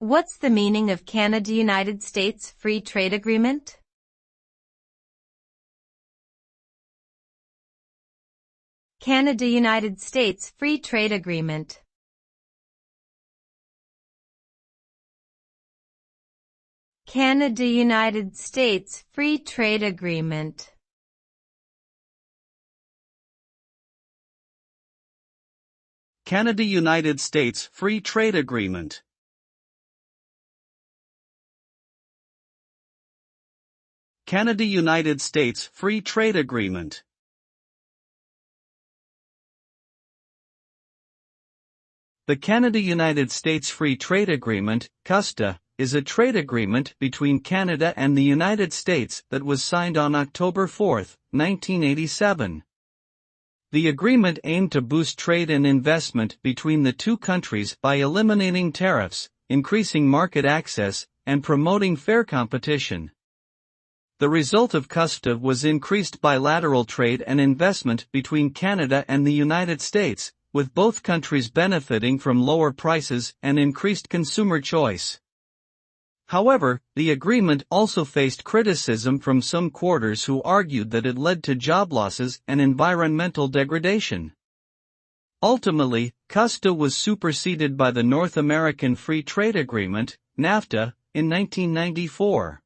What's the meaning of Canada-United States Free Trade Agreement? Canada-United States Free Trade Agreement. Canada-United States Free Trade Agreement. Canada-United States Free Trade Agreement. Canada-United States Free Trade Agreement. The Canada-United States Free Trade Agreement, CUSTA, is a trade agreement between Canada and the United States that was signed on October 4, 1987. The agreement aimed to boost trade and investment between the two countries by eliminating tariffs, increasing market access, and promoting fair competition. The result of CUSTA was increased bilateral trade and investment between Canada and the United States, with both countries benefiting from lower prices and increased consumer choice. However, the agreement also faced criticism from some quarters who argued that it led to job losses and environmental degradation. Ultimately, CUSTA was superseded by the North American Free Trade Agreement, NAFTA, in 1994.